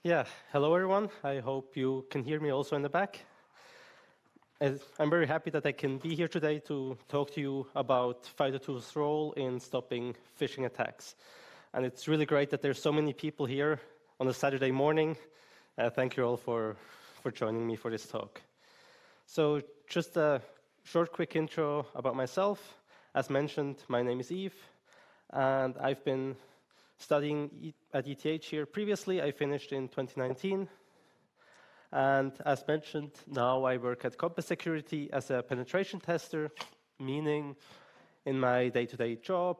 Yeah, hello everyone. I hope you can hear me also in the back. I'm very happy that I can be here today to talk to you about FIDO2's role in stopping phishing attacks. And it's really great that there's so many people here on a Saturday morning. Thank you all for joining me for this talk. So just a short, quick intro about myself. As mentioned, my name is Yves, and I've been studying at ETH here previously. I finished in 2019. And as mentioned, now I work at Compass Security as a penetration tester, meaning in my day-to-day job,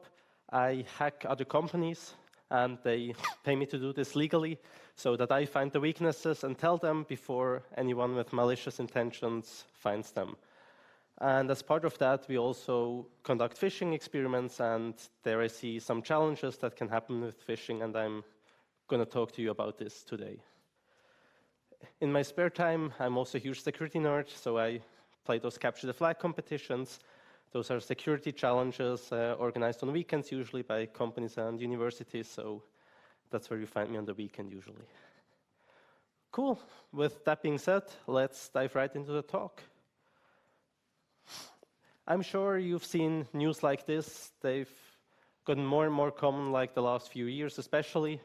I hack other companies, and they pay me to do this legally so that I find the weaknesses and tell them before anyone with malicious intentions finds them. And as part of that, we also conduct phishing experiments, and there I see some challenges that can happen with phishing, and I'm going to talk to you about this today. In my spare time, I'm also a huge security nerd, so I play those capture the flag competitions. Those are security challenges organized on weekends, usually by companies and universities, so that's where you find me on the weekend usually. Cool. With that being said, let's dive right into the talk. I'm sure you've seen news like this. They've gotten more and more common like the last few years, especially.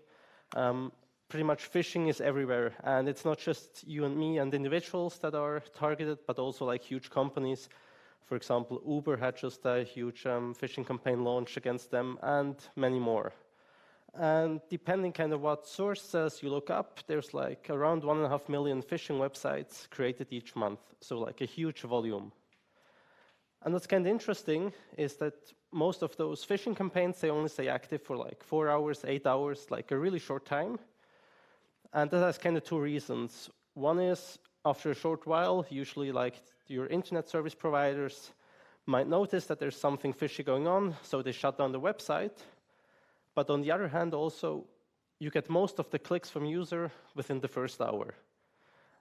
Pretty much phishing is everywhere, and it's not just you and me and individuals that are targeted, but also like huge companies. For example, Uber had just a huge phishing campaign launched against them, and many more. And depending kind of what sources you look up, there's like around 1.5 million phishing websites created each month, so like a huge volume. And what's kind of interesting is that most of those phishing campaigns, they only stay active for like 4 hours, 8 hours, like a really short time. And that has kind of two reasons. One is, after a short while, usually like your internet service providers might notice that there's something fishy going on, so they shut down the website. But on the other hand, also, you get most of the clicks from user within the first hour.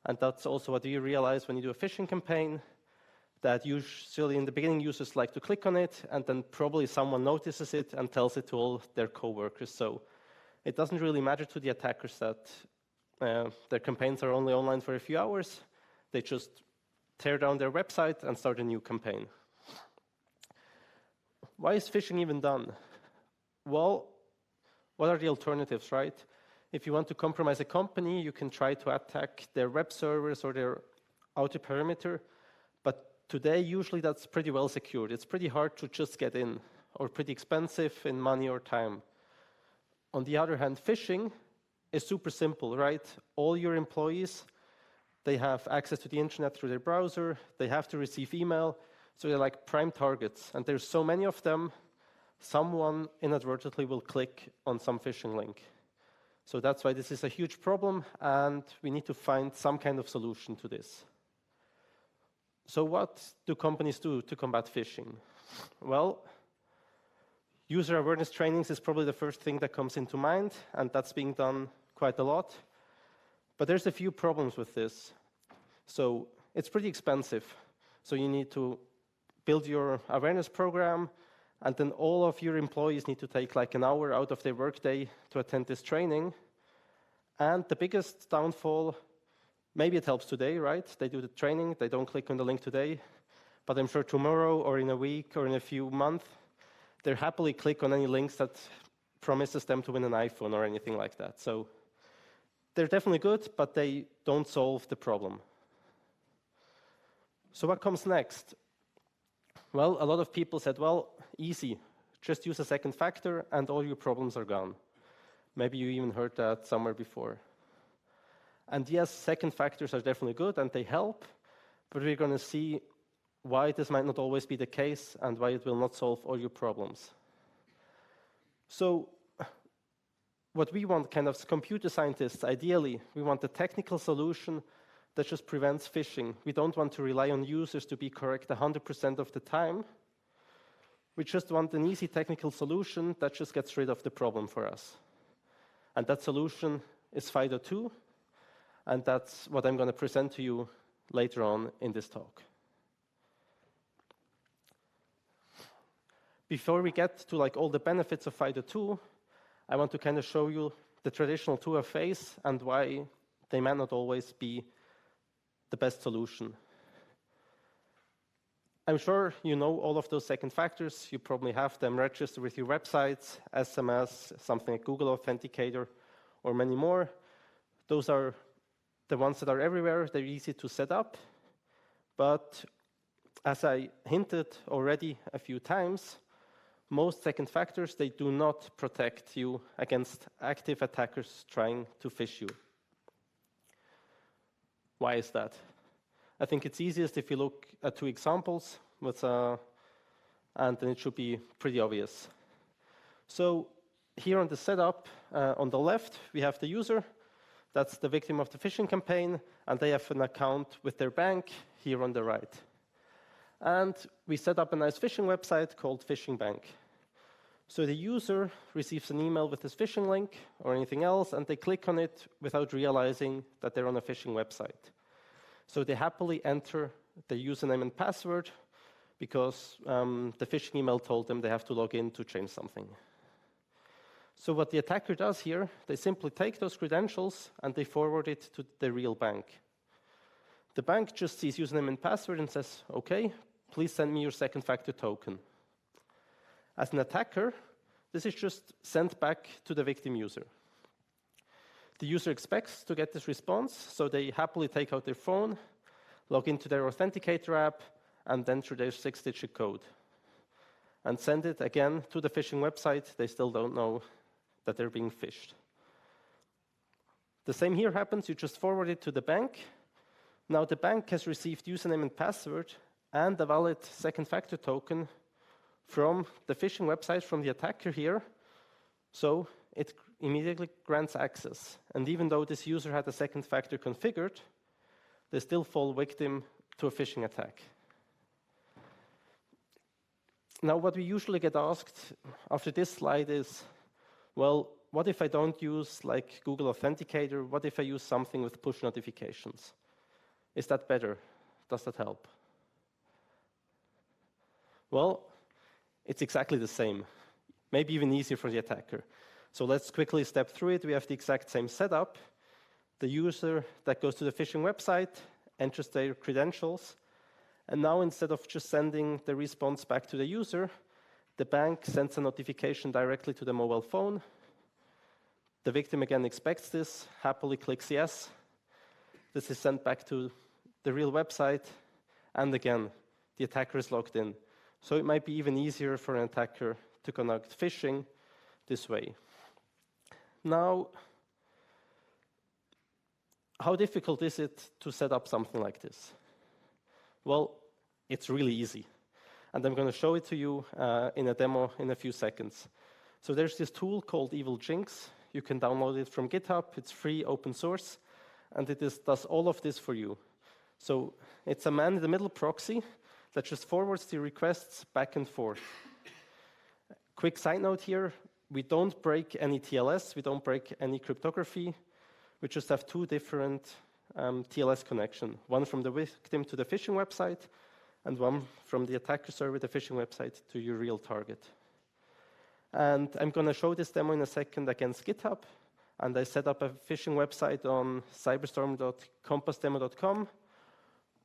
And that's also what we realize when you do a phishing campaign, that usually in the beginning users like to click on it, and then probably someone notices it and tells it to all their coworkers. So it doesn't really matter to the attackers that their campaigns are only online for a few hours. They just tear down their website and start a new campaign. Why is phishing even done? Well, what are the alternatives, right? If you want to compromise a company, you can try to attack their web servers or their outer perimeter. But today, usually that's pretty well secured. It's pretty hard to just get in, or pretty expensive in money or time. On the other hand, phishing is super simple, right? All your employees, they have access to the internet through their browser. They have to receive email. So they're like prime targets. And there's so many of them, someone inadvertently will click on some phishing link. So that's why this is a huge problem, and we need to find some kind of solution to this. So what do companies do to combat phishing? Well, user awareness trainings is probably the first thing that comes into mind, and that's being done quite a lot. But there's a few problems with this. So it's pretty expensive. So you need to build your awareness program, and then all of your employees need to take like an hour out of their workday to attend this training. And the biggest downfall, maybe it helps today, right? They do the training, they don't click on the link today, but I'm sure tomorrow or in a week or in a few months, they happily click on any links that promises them to win an iPhone or anything like that. So they're definitely good, but they don't solve the problem. So what comes next? Well, a lot of people said, well, easy. Just use a second factor and all your problems are gone. Maybe you even heard that somewhere before. And yes, second factors are definitely good and they help, but we're going to see why this might not always be the case and why it will not solve all your problems. So what we want kind of computer scientists, ideally, we want a technical solution that just prevents phishing. We don't want to rely on users to be correct 100% of the time. We just want an easy technical solution that just gets rid of the problem for us. And that solution is FIDO2, and that's what I'm going to present to you later on in this talk. Before we get to like all the benefits of FIDO2, I want to kind of show you the traditional 2FAs and why they might not always be the best solution. I'm sure you know all of those second factors. You probably have them registered with your websites, SMS, something like Google Authenticator, or many more. Those are the ones that are everywhere. They're easy to set up. But as I hinted already a few times, most second factors, they do not protect you against active attackers trying to phish you. Why is that? I think it's easiest if you look at two examples, and then it should be pretty obvious. So here on the setup, on the left, we have the user. That's the victim of the phishing campaign, and they have an account with their bank here on the right. And we set up a nice phishing website called Phishing Bank. So the user receives an email with this phishing link or anything else, and they click on it without realizing that they're on a phishing website. So they happily enter the username and password because the phishing email told them they have to log in to change something. So what the attacker does here, they simply take those credentials and they forward it to the real bank. The bank just sees username and password and says, okay, please send me your second factor token. As an attacker, this is just sent back to the victim user. The user expects to get this response, so they happily take out their phone, log into their authenticator app, and enter their 6-digit code. And send it again to the phishing website. They still don't know that they're being phished. The same here happens. You just forward it to the bank. Now the bank has received username and password and a valid second factor token from the phishing website, from the attacker here. So it immediately grants access. And even though this user had a second factor configured, they still fall victim to a phishing attack. Now, what we usually get asked after this slide is, well, what if I don't use like Google Authenticator? What if I use something with push notifications? Is that better? Does that help? Well, it's exactly the same, maybe even easier for the attacker. So let's quickly step through it. We have the exact same setup. The user that goes to the phishing website enters their credentials. And now instead of just sending the response back to the user, the bank sends a notification directly to the mobile phone. The victim again expects this, happily clicks yes. This is sent back to the real website. And again, the attacker is logged in. So it might be even easier for an attacker to conduct phishing this way. Now, how difficult is it to set up something like this? Well, it's really easy. And I'm going to show it to you in a demo in a few seconds. So there's this tool called Evil Jinx. You can download it from GitHub. It's free, open source. And it does all of this for you. So it's a man-in-the-middle proxy that just forwards the requests back and forth. Quick side note here, we don't break any TLS, we don't break any cryptography. We just have two different TLS connections, one from the victim to the phishing website, and one from the attacker server, the phishing website, to your real target. And I'm going to show this demo in a second against GitHub. And I set up a phishing website on cyberstorm.compassdemo.com.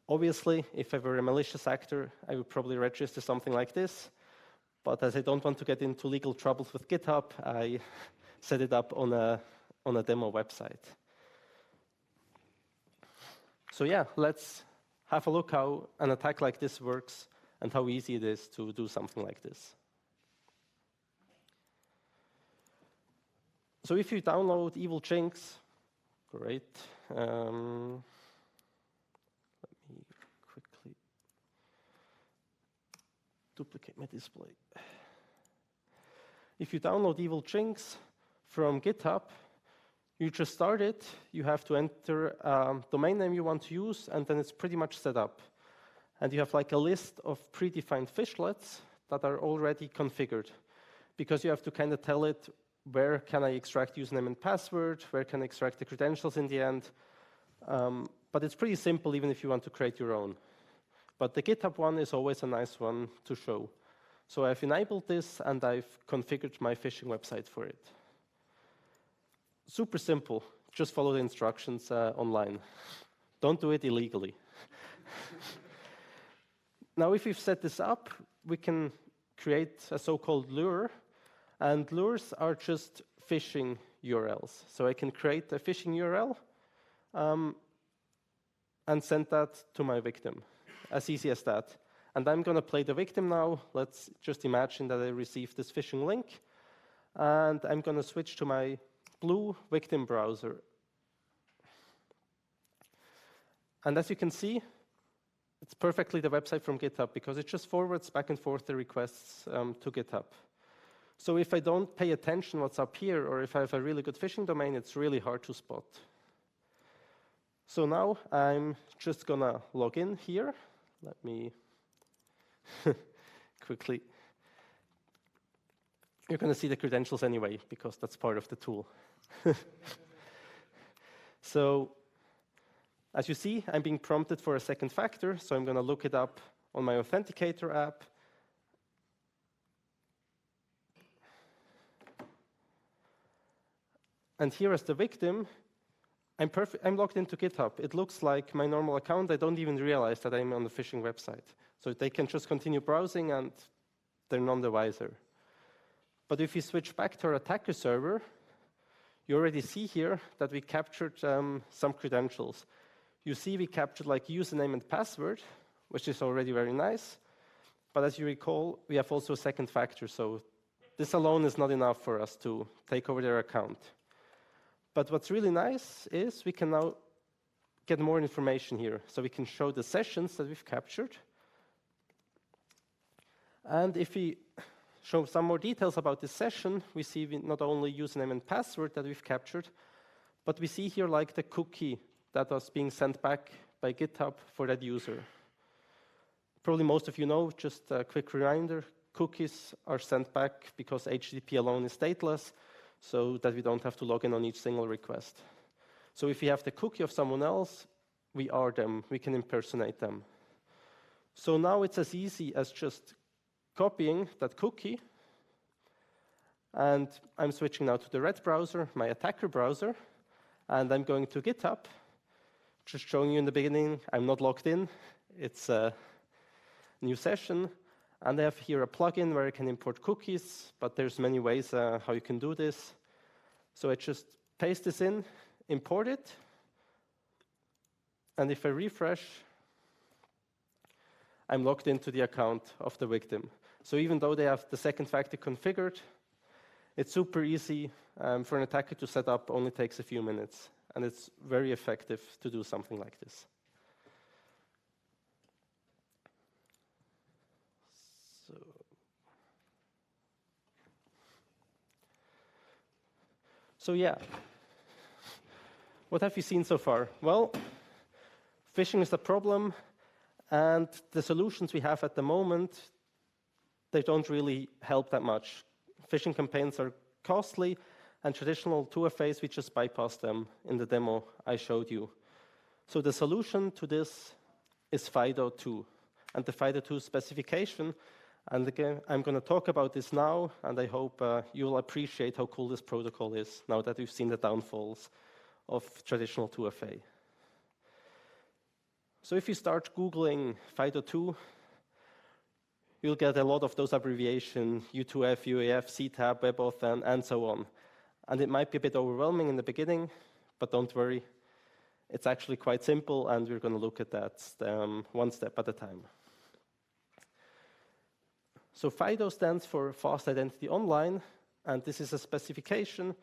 Obviously, if I were a malicious actor, I would probably register something like this. But as I don't want to get into legal troubles with GitHub, I set it up on a demo website. So yeah, let's have a look how an attack like this works and how easy it is to do something like this. So if you download Evil Jinx, great. Let me quickly duplicate my display. If you download Evil Jinx from GitHub, you just start it. You have to enter a domain name you want to use, and then it's pretty much set up. And you have like a list of predefined fishlets that are already configured, because you have to kind of tell it, where can I extract username and password? Where can I extract the credentials in the end? But it's pretty simple, even if you want to create your own. But the GitHub one is always a nice one to show. So I've enabled this, and I've configured my phishing website for it. Super simple. Just follow the instructions online. Don't do it illegally. Now, if we've set this up, we can create a so-called lure, and lures are just phishing URLs. So I can create a phishing URL and send that to my victim, as easy as that. And I'm going to play the victim now. Let's just imagine that I received this phishing link, and I'm going to switch to my blue victim browser. And as you can see, it's perfectly the website from GitHub, because it just forwards back and forth the requests to GitHub. So if I don't pay attention what's up here, or if I have a really good phishing domain, it's really hard to spot. So now I'm just going to log in here. Let me quickly. You're going to see the credentials anyway, because that's part of the tool. So as you see, I'm being prompted for a second factor, so I'm going to look it up on my authenticator app. And here as the victim, I'm logged into GitHub. It looks like my normal account. I don't even realize that I'm on the phishing website. So they can just continue browsing, and they're none the wiser. But if you switch back to our attacker server, you already see here that we captured some credentials. You see we captured like username and password, which is already very nice. But as you recall, we have also a second factor. So this alone is not enough for us to take over their account. But what's really nice is we can now get more information here. So we can show the sessions that we've captured. And if we show some more details about this session, we see not only username and password that we've captured, but we see here like the cookie that was being sent back by GitHub for that user. Probably most of you know, just a quick reminder, cookies are sent back because HTTP alone is stateless, so that we don't have to log in on each single request. So if we have the cookie of someone else, we are them, we can impersonate them. So now it's as easy as just copying that cookie, and I'm switching now to the red browser, my attacker browser, and I'm going to GitHub. Just showing you in the beginning, I'm not logged in. It's a new session, and I have here a plugin where I can import cookies, but there's many ways how you can do this. So I just paste this in, import it, and if I refresh, I'm logged into the account of the victim. So even though they have the second factor configured, it's super easy for an attacker to set up, only takes a few minutes. And it's very effective to do something like this. So yeah, what have you seen so far? Well, phishing is a problem, and the solutions we have at the moment, they don't really help that much. Phishing campaigns are costly, and traditional 2FAs, we just bypass them in the demo I showed you. So the solution to this is FIDO2, and the FIDO2 specification. And again, I'm going to talk about this now, and I hope you'll appreciate how cool this protocol is now that we've seen the downfalls of traditional 2FA. So if you start Googling FIDO2, you'll get a lot of those abbreviations, U2F, UAF, CTAB, WebAuth, and so on. And it might be a bit overwhelming in the beginning, but don't worry. It's actually quite simple, and we're going to look at that one step at a time. So FIDO stands for Fast Identity Online, and this is a specification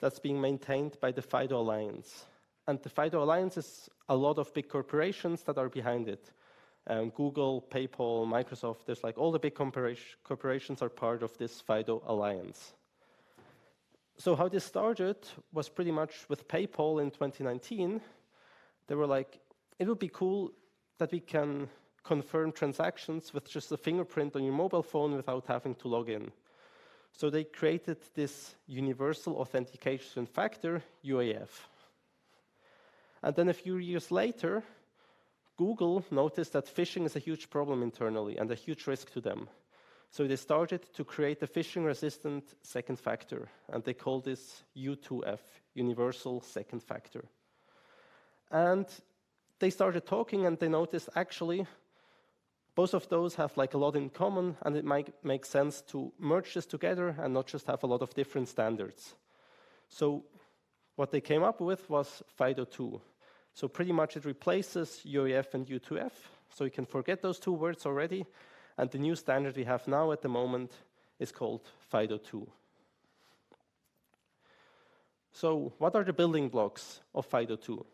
that's being maintained by the FIDO Alliance. And the FIDO Alliance is a lot of big corporations that are behind it. Google, PayPal, Microsoft, there's like all the big corporations are part of this FIDO Alliance. So how this started was pretty much with PayPal in 2019. They were like, it would be cool that we can confirm transactions with just a fingerprint on your mobile phone without having to log in. So they created this universal authentication factor, UAF. And then a few years later, Google noticed that phishing is a huge problem internally and a huge risk to them. So they started to create a phishing-resistant second factor, and they call this U2F, Universal Second Factor. And they started talking, and they noticed actually both of those have like a lot in common, and it might make sense to merge this together and not just have a lot of different standards. So what they came up with was FIDO2. So pretty much it replaces UEF and U2F, so you can forget those two words already. And the new standard we have now at the moment is called FIDO2. So what are the building blocks of FIDO2?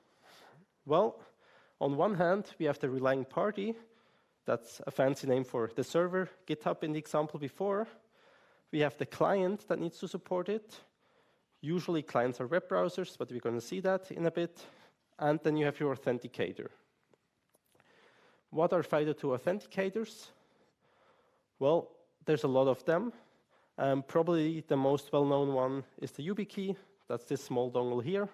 Well, on one hand, we have the relying party. That's a fancy name for the server, GitHub in the example before. We have the client that needs to support it. Usually clients are web browsers, but we're going to see that in a bit. And then you have your authenticator. What are FIDO2 authenticators? Well, there's a lot of them. Probably the most well-known one is the YubiKey. That's this small dongle here.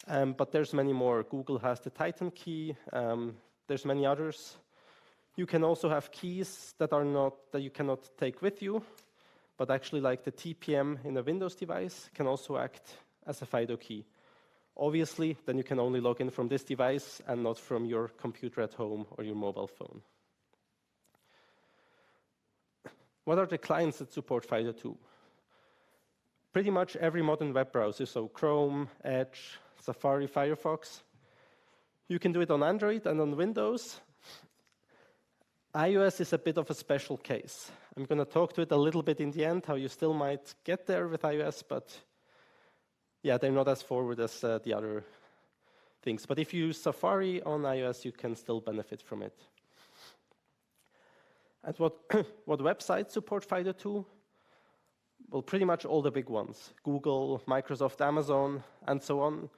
But there's many more. Google has the Titan key. There's many others. You can also have keys that you cannot take with you, but actually like the TPM in a Windows device can also act as a FIDO key. Obviously, then you can only log in from this device and not from your computer at home or your mobile phone. What are the clients that support FIDO2? Pretty much every modern web browser, so Chrome, Edge, Safari, Firefox. You can do it on Android and on Windows. iOS is a bit of a special case. I'm going to talk to it a little bit in the end, how you still might get there with iOS, but yeah, they're not as forward as the other things. But if you use Safari on iOS, you can still benefit from it. And what websites support FIDO2? Well, pretty much all the big ones. Google, Microsoft, Amazon, and so on.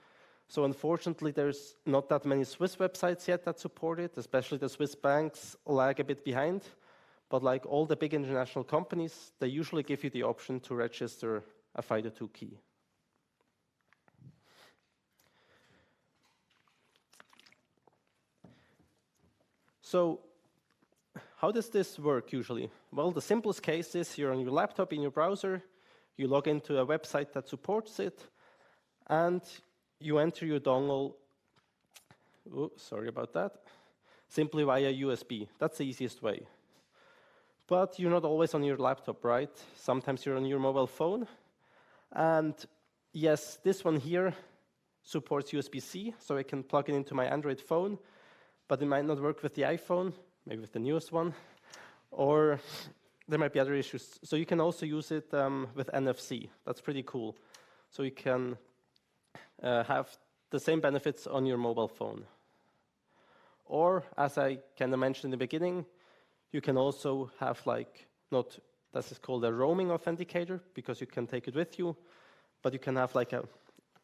So unfortunately, there's not that many Swiss websites yet that support it, especially the Swiss banks lag a bit behind. But like all the big international companies, they usually give you the option to register a FIDO2 key. So how does this work usually? Well, the simplest case is you're on your laptop in your browser, you log into a website that supports it, and you enter your dongle, sorry about that, simply via USB. That's the easiest way. But you're not always on your laptop, right? Sometimes you're on your mobile phone. And yes, this one here supports USB-C, so I can plug it into my Android phone, but it might not work with the iPhone, maybe with the newest one, or there might be other issues. So you can also use it with NFC. That's pretty cool. So you can have the same benefits on your mobile phone. Or, as I kind of mentioned in the beginning, you can also have this is called a roaming authenticator, because you can take it with you, but you can have like a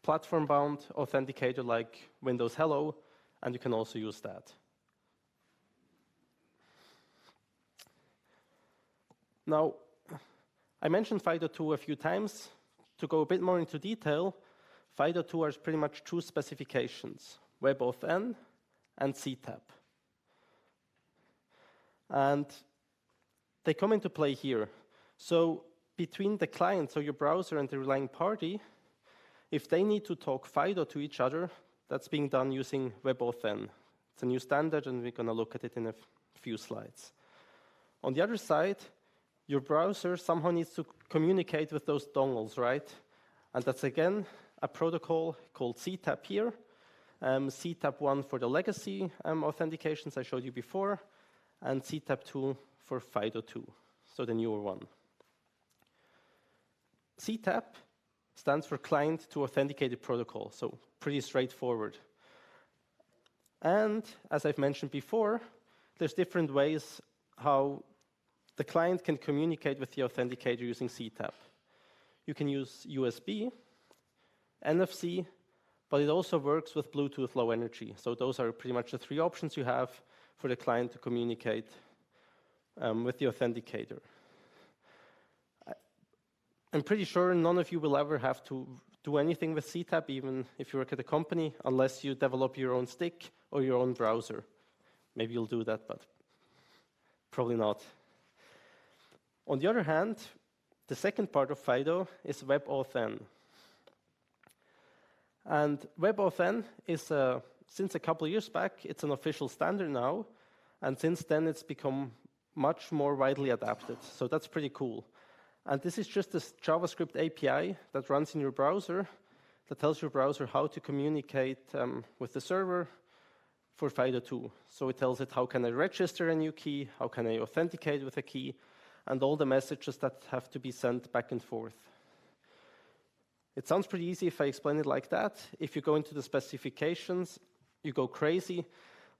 platform-bound authenticator like Windows Hello, and you can also use that. Now, I mentioned FIDO2 a few times. To go a bit more into detail, FIDO2 has pretty much two specifications, WebAuthn and CTAP. And they come into play here. So between the client, so your browser, and the relying party, if they need to talk FIDO to each other, that's being done using WebAuthn. It's a new standard, and we're going to look at it in a few slides. On the other side, your browser somehow needs to communicate with those dongles, right? And that's, again, a protocol called CTAP here. CTAP1 for the legacy authentications I showed you before, and CTAP2 for FIDO2, so the newer one. CTAP stands for Client to Authenticated Protocol, so pretty straightforward. And as I've mentioned before, there's different ways how the client can communicate with the authenticator using CTAP. You can use USB, NFC, but it also works with Bluetooth Low Energy. So those are pretty much the three options you have for the client to communicate with the authenticator. I'm pretty sure none of you will ever have to do anything with CTAP, even if you work at a company, unless you develop your own stick or your own browser. Maybe you'll do that, but probably not. On the other hand, the second part of FIDO is WebAuthn. And WebAuthn is, since a couple of years back, it's an official standard now. And since then, it's become much more widely adapted. So that's pretty cool. And this is just a JavaScript API that runs in your browser that tells your browser how to communicate with the server for FIDO2. So it tells it how can I register a new key, how can I authenticate with a key, and all the messages that have to be sent back and forth. It sounds pretty easy if I explain it like that. If you go into the specifications, you go crazy.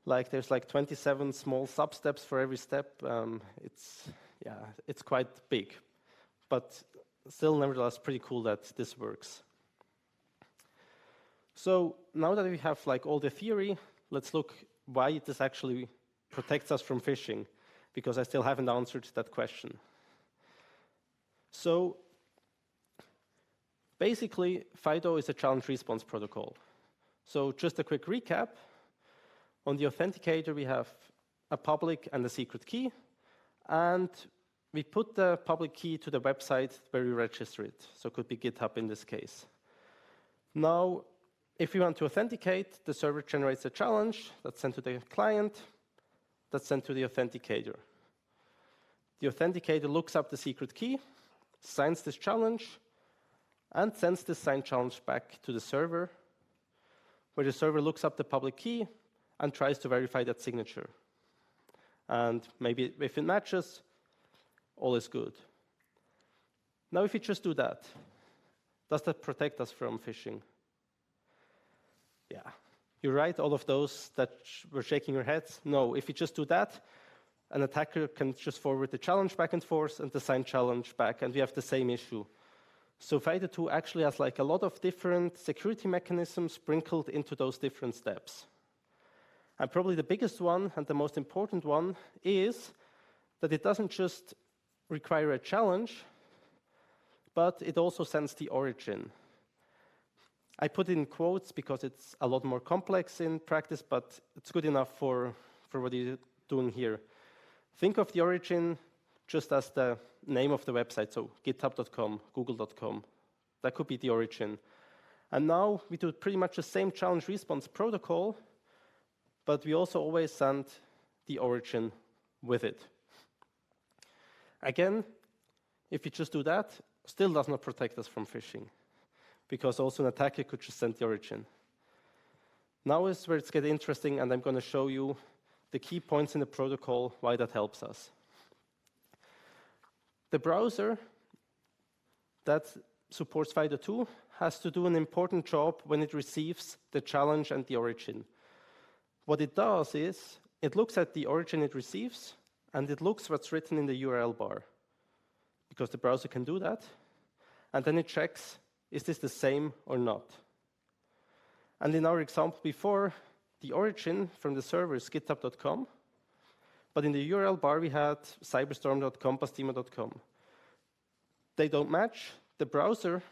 Like there's like 27 small sub-steps for every step. It's quite big, but still nevertheless pretty cool that this works. So now that we have like all the theory, let's look why this actually protects us from phishing, because I still haven't answered that question. So basically, FIDO is a challenge response protocol. So just a quick recap. On the authenticator, we have a public and a secret key, and we put the public key to the website where we register it. So it could be GitHub in this case. Now, if we want to authenticate, the server generates a challenge that's sent to the client, that's sent to the authenticator. The authenticator looks up the secret key, signs this challenge, and sends this signed challenge back to the server, where the server looks up the public key and tries to verify that signature. And maybe if it matches, all is good. Now, if we just do that, does that protect us from phishing? Yeah, you're right, all of those that were shaking your heads. No, if you just do that, an attacker can just forward the challenge back and forth and the signed challenge back, and we have the same issue. So FIDO2 actually has like a lot of different security mechanisms sprinkled into those different steps. And probably the biggest one and the most important one is that it doesn't just require a challenge, but it also sends the origin. I put it in quotes because it's a lot more complex in practice, but it's good enough for what you're doing here. Think of the origin just as the name of the website, so github.com, google.com. That could be the origin. And now we do pretty much the same challenge response protocol, but we also always send the origin with it. Again, if you just do that, still does not protect us from phishing, because also an attacker could just send the origin. Now is where it's getting interesting, and I'm going to show you the key points in the protocol, why that helps us. The browser that supports FIDO2 has to do an important job when it receives the challenge and the origin. What it does is, it looks at the origin it receives, and it looks what's written in the URL bar, because the browser can do that. And then it checks, is this the same or not? And in our example before, the origin from the server is github.com, but in the URL bar we had cyberstorm.com, pastimo.com. They don't match. The browser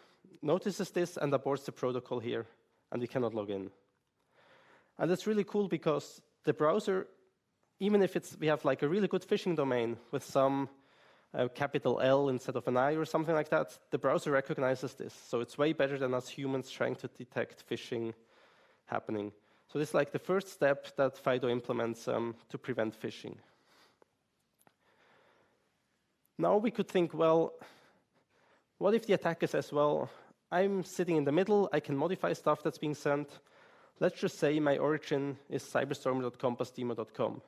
notices this and aborts the protocol here, and we cannot log in. And that's really cool because the browser, even if we have like a really good phishing domain with some capital L instead of an I or something like that, the browser recognizes this. So it's way better than us humans trying to detect phishing happening. So this is like the first step that FIDO implements to prevent phishing. Now we could think, well, what if the attacker says, well, I'm sitting in the middle, I can modify stuff that's being sent. Let's just say my origin is cyberstorm.com, pastimo.com.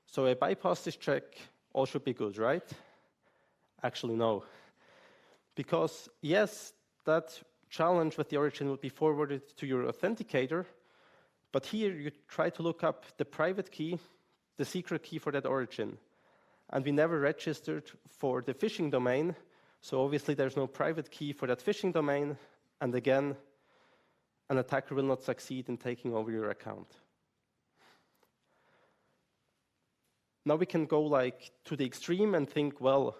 So I bypass this check, all should be good, right? Actually, no. Because yes, that challenge with the origin would be forwarded to your authenticator, but here you try to look up the private key, the secret key for that origin. And we never registered for the phishing domain, so obviously there's no private key for that phishing domain, and again, an attacker will not succeed in taking over your account. Now we can go like to the extreme and think, well,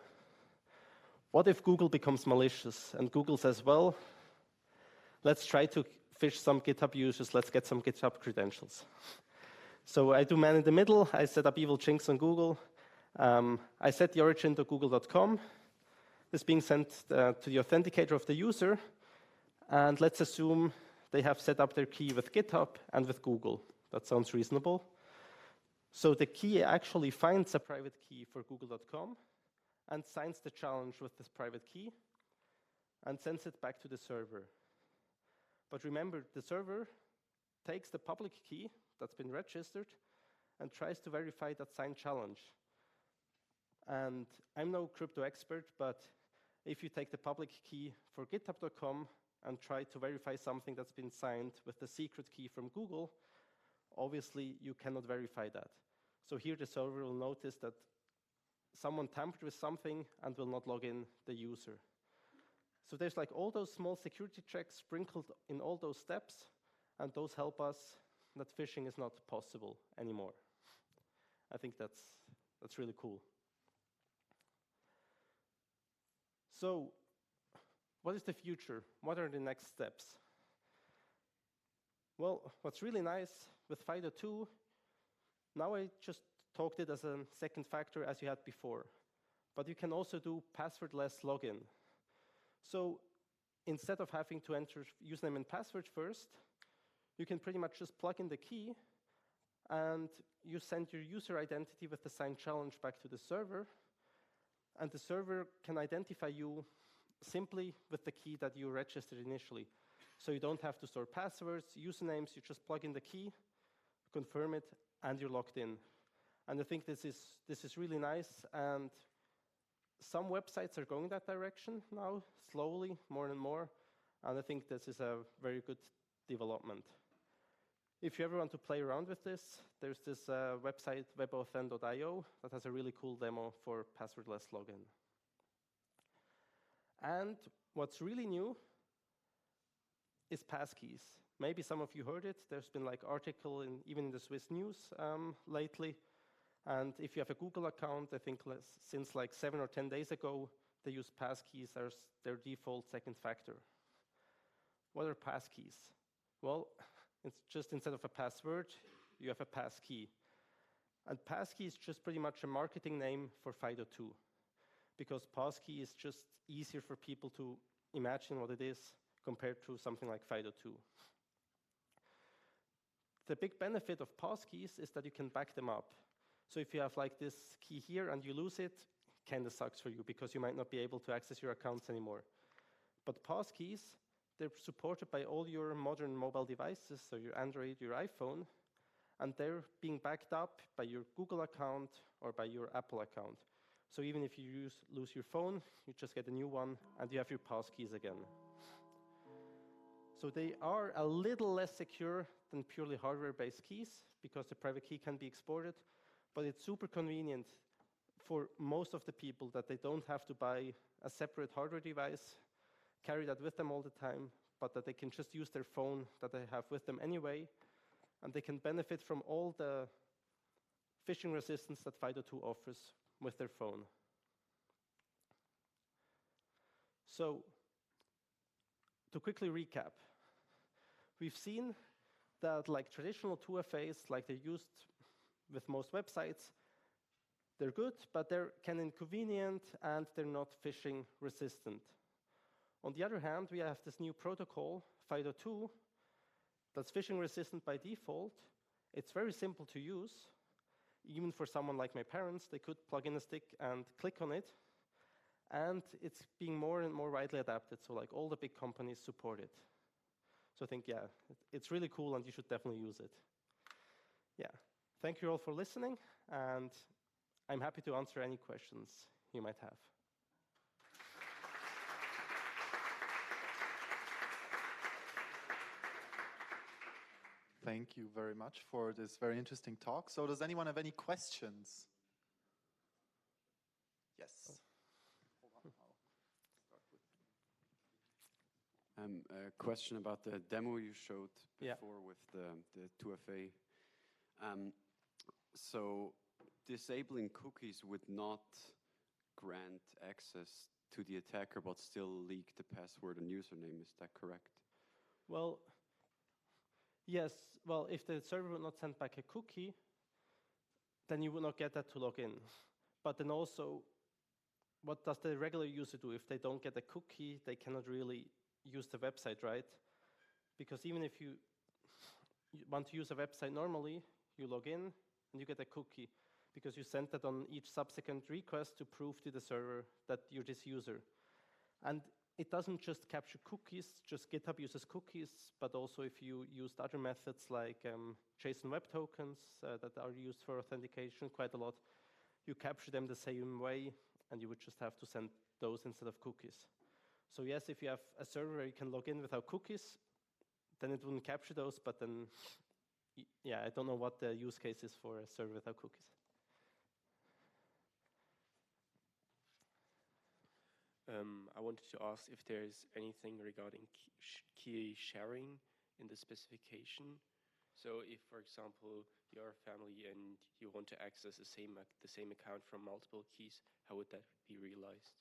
what if Google becomes malicious and Google says, well, let's try to phish some GitHub users, let's get some GitHub credentials. So I do man in the middle, I set up evil chinks on Google. I set the origin to google.com. is being sent to the authenticator of the user, and let's assume they have set up their key with GitHub and with Google. That sounds reasonable. So the key actually finds a private key for google.com and signs the challenge with this private key and sends it back to the server. But remember, the server takes the public key that's been registered and tries to verify that signed challenge. And I'm no crypto expert, but if you take the public key for github.com and try to verify something that's been signed with the secret key from Google, obviously you cannot verify that. So here the server will notice that someone tampered with something and will not log in the user. So there's like all those small security checks sprinkled in all those steps, and those help us that phishing is not possible anymore. I think that's really cool. So what is the future? What are the next steps? Well, what's really nice with FIDO2, now I just talked it as a second factor as you had before, but you can also do passwordless login. So instead of having to enter username and password first, you can pretty much just plug in the key and you send your user identity with the signed challenge back to the server, and the server can identify you simply with the key that you registered initially. So you don't have to store passwords, usernames, you just plug in the key, confirm it, and you're logged in. And I think this is really nice, and some websites are going that direction now, slowly, more and more, and I think this is a very good development. If you ever want to play around with this, there's this website, webauthn.io, that has a really cool demo for passwordless login. And what's really new is passkeys. Maybe some of you heard it. There's been like article even in the Swiss news lately. And if you have a Google account, I think since like 7 or 10 days ago, they use passkeys as their default second factor. What are passkeys? Well, it's just instead of a password, you have a passkey. And passkey is just pretty much a marketing name for FIDO2, because passkey is just easier for people to imagine what it is compared to something like FIDO2. The big benefit of passkeys is that you can back them up. So if you have like this key here and you lose it, kind of sucks for you because you might not be able to access your accounts anymore. But passkeys, they're supported by all your modern mobile devices, so your Android, your iPhone, and they're being backed up by your Google account or by your Apple account. So even if you lose your phone, you just get a new one and you have your passkeys again. So they are a little less secure than purely hardware-based keys because the private key can be exported, but it's super convenient for most of the people that they don't have to buy a separate hardware device, carry that with them all the time, but that they can just use their phone that they have with them anyway, and they can benefit from all the phishing resistance that FIDO2 offers with their phone. So, to quickly recap, we've seen that like traditional 2FAs, like they're used with most websites, they're good, but they're kind of inconvenient and they're not phishing resistant. On the other hand, we have this new protocol, FIDO2, that's phishing resistant by default. It's very simple to use. Even for someone like my parents, they could plug in a stick and click on it. And it's being more and more widely adapted, so like all the big companies support it. So I think, yeah, it's really cool and you should definitely use it. Yeah, thank you all for listening, and I'm happy to answer any questions you might have. Thank you very much for this very interesting talk. So does anyone have any questions? Yes. Hold on, I'll start with. A question about the demo you showed before with the 2FA. So disabling cookies would not grant access to the attacker, but still leak the password and username. Is that correct? Well, yes. Well, if the server would not send back a cookie, then you would not get that to log in. But then also, what does the regular user do? If they don't get a cookie, they cannot really use the website, right? Because even if you want to use a website normally, you log in and you get a cookie because you sent that on each subsequent request to prove to the server that you're this user. And it doesn't just capture cookies, just GitHub uses cookies, but also if you used other methods like JSON Web Tokens that are used for authentication quite a lot, you capture them the same way, and you would just have to send those instead of cookies. So yes, if you have a server where you can log in without cookies, then it wouldn't capture those, but then, yeah, I don't know what the use case is for a server without cookies. I wanted to ask if there is anything regarding key sharing in the specification. So if, for example, you're a family and you want to access the same account from multiple keys, how would that be realized?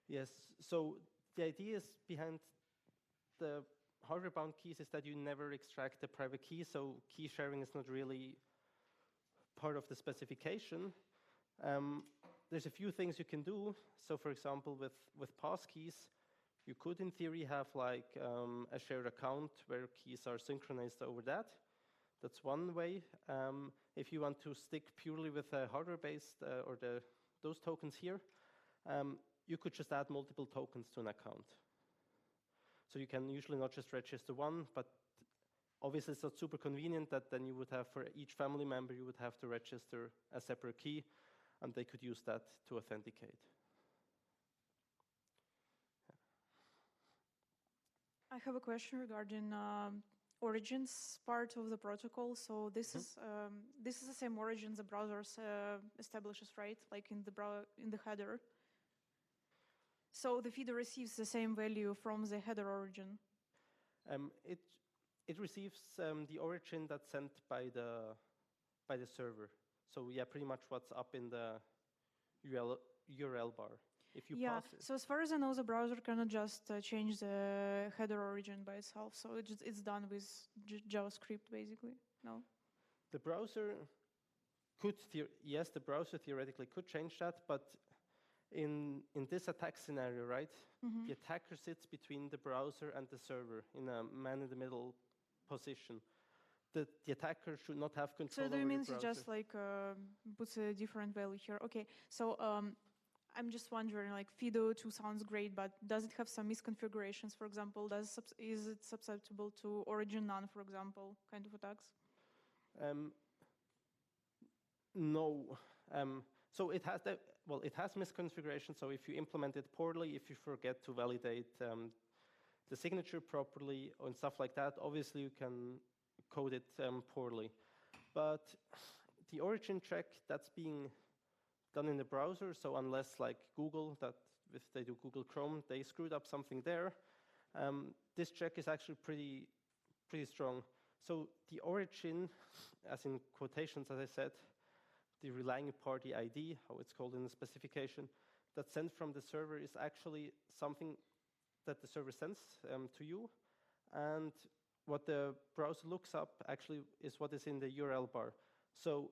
Yes, so the idea is behind the hardware-bound keys is that you never extract the private key, so key sharing is not really part of the specification. There's a few things you can do. So for example, with passkeys, you could in theory have like a shared account where keys are synchronized over that. That's one way. If you want to stick purely with a hardware-based or those tokens here, you could just add multiple tokens to an account. So you can usually not just register one, but obviously it's not super convenient that then you would have for each family member, you would have to register a separate key, and they could use that to authenticate. I have a question regarding origins part of the protocol. So this is the same origin the browsers establishes, right? Like in the header. So the feeder receives the same value from the header origin. It receives the origin that's sent by the server. So yeah, pretty much what's up in the URL bar. If you pass it. So as far as I know, the browser cannot just change the header origin by itself. So it's done with JavaScript, basically. No. The browser could, yes, the browser theoretically could change that, but in this attack scenario, right, the attacker sits between the browser and the server in a man-in-the-middle position. The attacker should not have control over the browser. So that means it just like puts a different value here. Okay, so I'm just wondering, like FIDO2 sounds great, but does it have some misconfigurations? For example, is it susceptible to origin none, for example, kind of attacks? No. So it has it has misconfiguration. So if you implement it poorly, if you forget to validate the signature properly and stuff like that, obviously you can code it poorly. But the origin check, that's being done in the browser. So unless like Google, that if they do Google Chrome, they screwed up something there. This check is actually pretty strong. So the origin, as in quotations, as I said, the relying party ID, how it's called in the specification, that's sent from the server is actually something that the server sends to you. And what the browser looks up actually is what is in the URL bar. So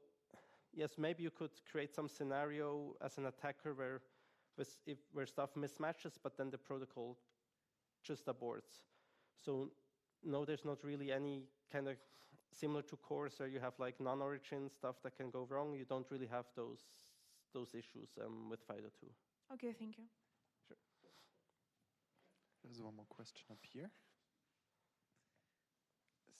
yes, maybe you could create some scenario as an attacker where stuff mismatches, but then the protocol just aborts. So no, there's not really any kind of similar to cores where you have like non-origin stuff that can go wrong. You don't really have those issues with FIDO2. Okay, thank you. Sure. There's one more question up here.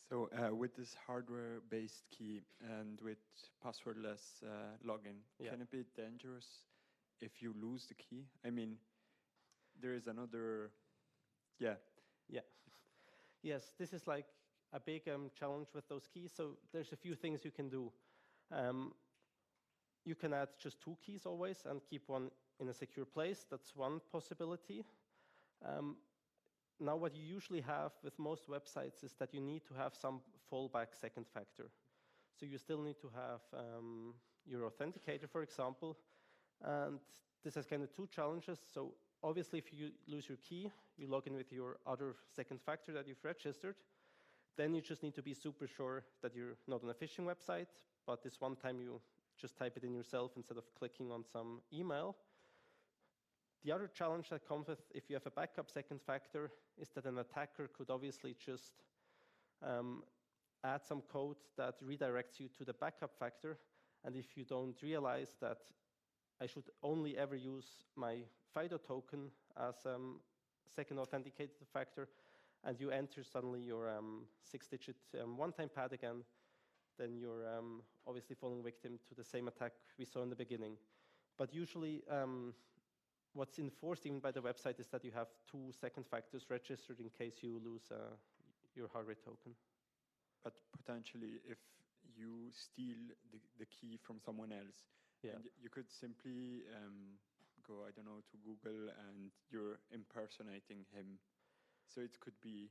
So with this hardware-based key and with passwordless login, can it be dangerous if you lose the key? I mean, there is another, Yes, this is like a big challenge with those keys. So there's a few things you can do. You can add just 2 keys always and keep one in a secure place. That's one possibility. Now, what you usually have with most websites is that you need to have some fallback second factor. So you still need to have your authenticator, for example. And this has kind of 2 challenges. So obviously, if you lose your key, you log in with your other second factor that you've registered. Then you just need to be super sure that you're not on a phishing website, but this one time you just type it in yourself instead of clicking on some email. The other challenge that comes with if you have a backup second factor is that an attacker could obviously just add some code that redirects you to the backup factor. And if you don't realize that I should only ever use my FIDO token as second authenticated factor, and you enter suddenly your 6-digit one-time pad again, then you're obviously falling victim to the same attack we saw in the beginning. But usually, what's enforced even by the website is that you have 2 second factors registered in case you lose your hardware token. But potentially, if you steal the key from someone else, and you could simply go, I don't know, to Google and you're impersonating him. So it could be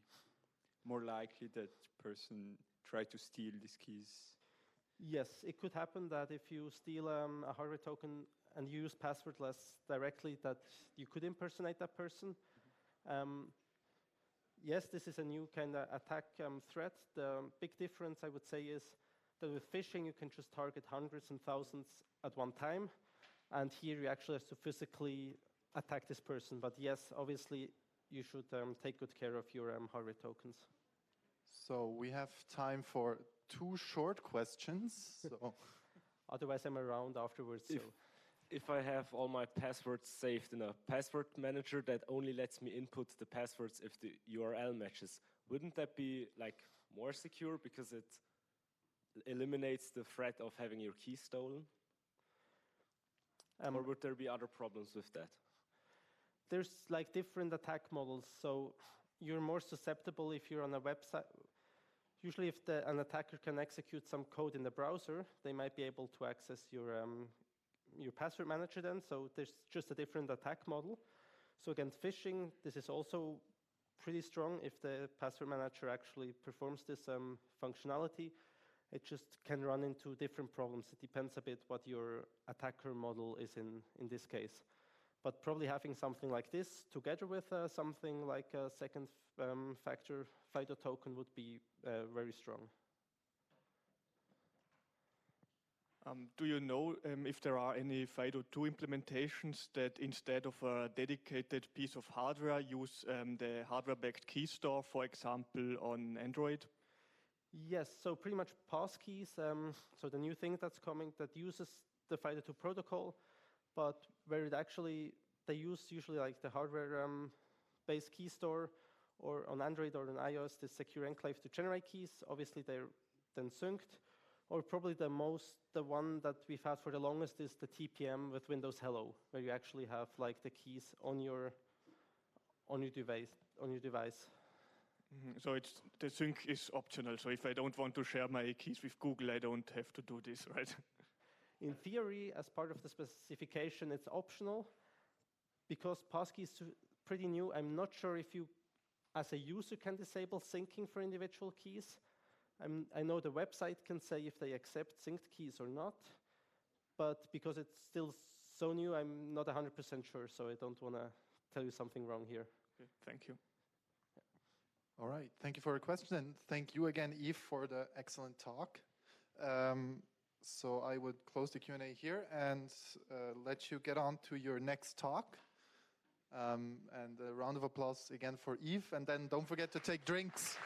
more likely that person try to steal these keys. Yes, it could happen that if you steal a hardware token and you use passwordless directly, that you could impersonate that person. Yes, this is a new kind of attack threat. The big difference, I would say, is that with phishing, you can just target hundreds and thousands at one time. And here you actually have to physically attack this person. But yes, obviously, you should take good care of your hardware tokens. So we have time for 2 short questions. So Otherwise, I'm around afterwards. If I have all my passwords saved in a password manager that only lets me input the passwords if the URL matches, wouldn't that be like more secure because it eliminates the threat of having your key stolen? Or would there be other problems with that? There's like different attack models. So you're more susceptible if you're on a website. Usually if an attacker can execute some code in the browser, they might be able to access your password manager then. So there's just a different attack model. So against phishing, this is also pretty strong if the password manager actually performs this functionality. It just can run into different problems. It depends a bit what your attacker model is in this case. But probably having something like this together with something like a second factor FIDO token would be very strong. Do you know if there are any FIDO2 implementations that instead of a dedicated piece of hardware use the hardware-backed key store, for example, on Android? Yes, so pretty much passkeys. So the new thing that's coming that uses the FIDO2 protocol, but where it actually, they use usually like the hardware-based key store, or on Android or on iOS, the secure enclave to generate keys. Obviously, they're then synced. Or probably the one that we've had for the longest is the TPM with Windows Hello, where you actually have like the keys on your device. So the sync is optional. So if I don't want to share my keys with Google, I don't have to do this, right? In theory, as part of the specification, it's optional. Because passkey is pretty new, I'm not sure if you, as a user, can disable syncing for individual keys. I know the website can say if they accept synced keys or not, but because it's still so new, I'm not 100% sure, so I don't want to tell you something wrong here. Okay, thank you. all right, thank you for your question, and thank you again, Yves, for the excellent talk. So I would close the Q&A here and let you get on to your next talk. And a round of applause again for Yves, and then don't forget to take drinks.